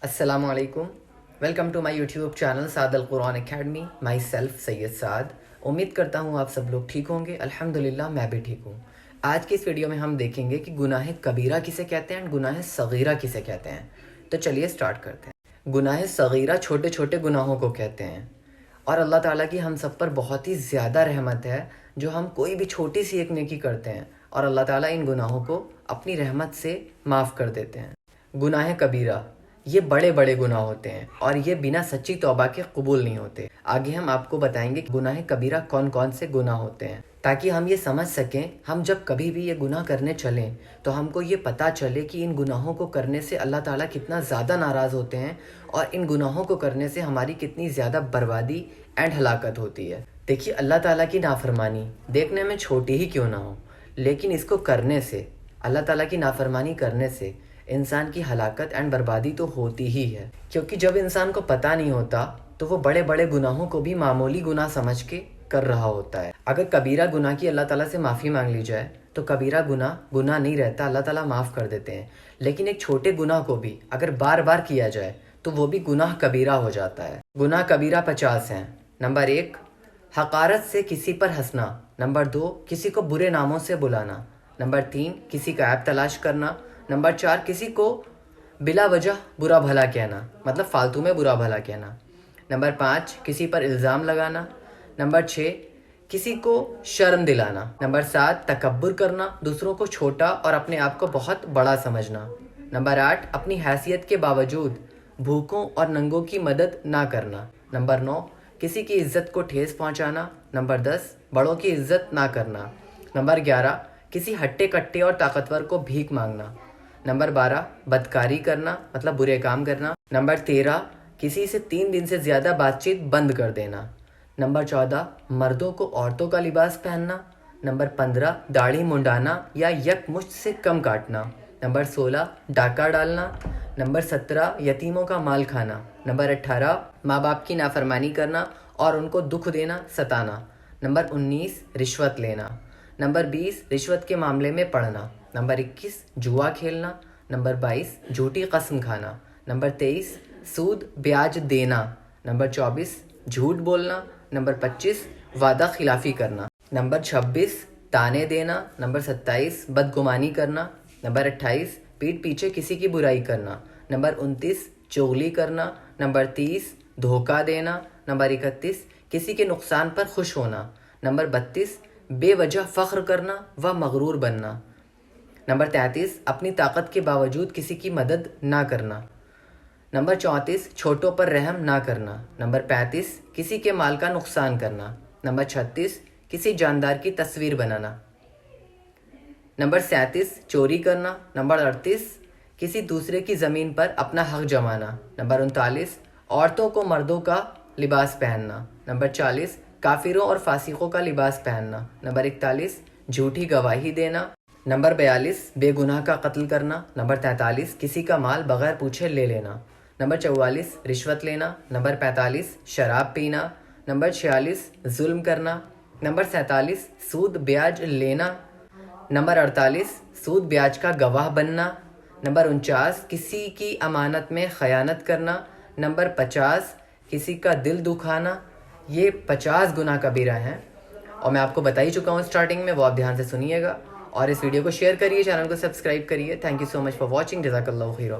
السلام علیکم. Welcome to my YouTube channel Saad al-Quran academy. My self سید سعد. امید کرتا ہوں آپ سب لوگ ٹھیک ہوں گے. الحمدللہ میں بھی ٹھیک ہوں. آج کی اس ویڈیو میں ہم دیکھیں گے کہ گناہ کبیرہ کسے کہتے ہیں اور گناہ صغیرہ کسے کہتے ہیں. تو چلیے سٹارٹ کرتے ہیں. گناہ صغیرہ چھوٹے چھوٹے گناہوں کو کہتے ہیں، اور اللہ تعالیٰ کی ہم سب پر بہت ہی زیادہ رحمت ہے جو ہم کوئی بھی چھوٹی سی ایک نیکی کرتے ہیں اور اللہ تعالیٰ ان گناہوں کو اپنی رحمت سے معاف کر دیتے ہیں. گناہ کبیرہ یہ بڑے بڑے گناہ ہوتے ہیں اور یہ بنا سچی توبہ کے قبول نہیں ہوتے. آگے ہم آپ کو بتائیں گے کہ گناہ کبیرہ کون کون سے گناہ ہوتے ہیں، تاکہ ہم یہ سمجھ سکیں ہم جب کبھی بھی یہ گناہ کرنے چلیں تو ہم کو یہ پتہ چلے کہ ان گناہوں کو کرنے سے اللہ تعالیٰ کتنا زیادہ ناراض ہوتے ہیں اور ان گناہوں کو کرنے سے ہماری کتنی زیادہ بربادی اینڈ ہلاکت ہوتی ہے. دیکھیے، اللہ تعالیٰ کی نافرمانی دیکھنے میں چھوٹی ہی کیوں نہ ہو، لیکن اس کو کرنے سے، اللہ تعالیٰ کی نافرمانی کرنے سے انسان کی ہلاکت اینڈ بربادی تو ہوتی ہی ہے. کیونکہ جب انسان کو پتہ نہیں ہوتا تو وہ بڑے بڑے گناہوں کو بھی معمولی گناہ سمجھ کے کر رہا ہوتا ہے. اگر کبیرہ گناہ کی اللہ تعالیٰ سے معافی مانگ لی جائے تو کبیرہ گناہ نہیں رہتا، اللہ تعالیٰ معاف کر دیتے ہیں. لیکن ایک چھوٹے گناہ کو بھی اگر بار بار کیا جائے تو وہ بھی گناہ کبیرہ ہو جاتا ہے. گناہ کبیرہ 50 ہیں. نمبر 1، حقارت سے کسی پر ہنسنا. نمبر 2، کسی کو برے ناموں سے بلانا. نمبر 3، کسی کا عیب تلاش کرنا. نمبر 4، کسی کو بلا وجہ برا بھلا کہنا، مطلب فالتو میں برا بھلا کہنا. نمبر 5، کسی پر الزام لگانا. نمبر 6، کسی کو شرم دلانا. نمبر 7، تکبر کرنا، دوسروں کو چھوٹا اور اپنے آپ کو بہت بڑا سمجھنا. نمبر 8، اپنی حیثیت کے باوجود بھوکوں اور ننگوں کی مدد نہ کرنا. نمبر 9، کسی کی عزت کو ٹھیس پہنچانا. نمبر 10، بڑوں کی عزت نہ کرنا. نمبر 11، کسی ہٹے کٹے اور طاقتور کو بھیک مانگنا. نمبر 12، بدکاری کرنا، مطلب برے کام کرنا. نمبر 13، کسی سے 3 دن سے زیادہ بات چیت بند کر دینا. نمبر 14، مردوں کو عورتوں کا لباس پہننا. نمبر 15، داڑھی منڈانا یا یک مشت سے کم کاٹنا. نمبر 16، ڈاکہ ڈالنا. نمبر 17، یتیموں کا مال کھانا. نمبر 18، ماں باپ کی نافرمانی کرنا اور ان کو دکھ دینا، ستانا. نمبر 19، رشوت لینا. نمبر 20، رشوت کے معاملے میں پڑنا. نمبر 21، جوا کھیلنا. نمبر 22، جھوٹی قسم کھانا. نمبر 23، سود بیاج دینا. نمبر 24، جھوٹ بولنا. نمبر 25، وعدہ خلافی کرنا. نمبر 26، تانے دینا. نمبر 27، بدگمانی کرنا. نمبر 28، پیٹھ پیچھے کسی کی برائی کرنا. نمبر 29، چغلی کرنا. نمبر 30، دھوکہ دینا. نمبر 31، کسی کے نقصان پر خوش ہونا. نمبر 32، بے وجہ فخر کرنا و مغرور بننا. نمبر 33، اپنی طاقت کے باوجود کسی کی مدد نہ کرنا. نمبر 34، چھوٹوں پر رحم نہ کرنا. نمبر 35، کسی کے مال کا نقصان کرنا. نمبر 36، کسی جاندار کی تصویر بنانا. نمبر 37، چوری کرنا. نمبر 38، کسی دوسرے کی زمین پر اپنا حق جمانا. نمبر 39، عورتوں کو مردوں کا لباس پہننا. نمبر 40، کافروں اور فاسقوں کا لباس پہننا. نمبر 41، جھوٹی گواہی دینا. نمبر 42، بے گناہ کا قتل کرنا. نمبر 43، کسی کا مال بغیر پوچھے لے لینا. نمبر 44، رشوت لینا. نمبر 45، شراب پینا. نمبر 46، ظلم کرنا. نمبر 47، سود بیاج لینا. نمبر 48، سود بیاج کا گواہ بننا. نمبر 49، کسی کی امانت میں خیانت کرنا. نمبر 50، کسی کا دل دکھانا. یہ 50 گناہ کبیرہ ہیں اور میں آپ کو بتا ہی چکا ہوں اسٹارٹنگ میں، وہ آپ دھیان سے سنیے گا اور اس ویڈیو کو شیئر کریے، چینل کو سبسکرائب کریے. Thank you so much for watching. جزاک اللہ خیرہ.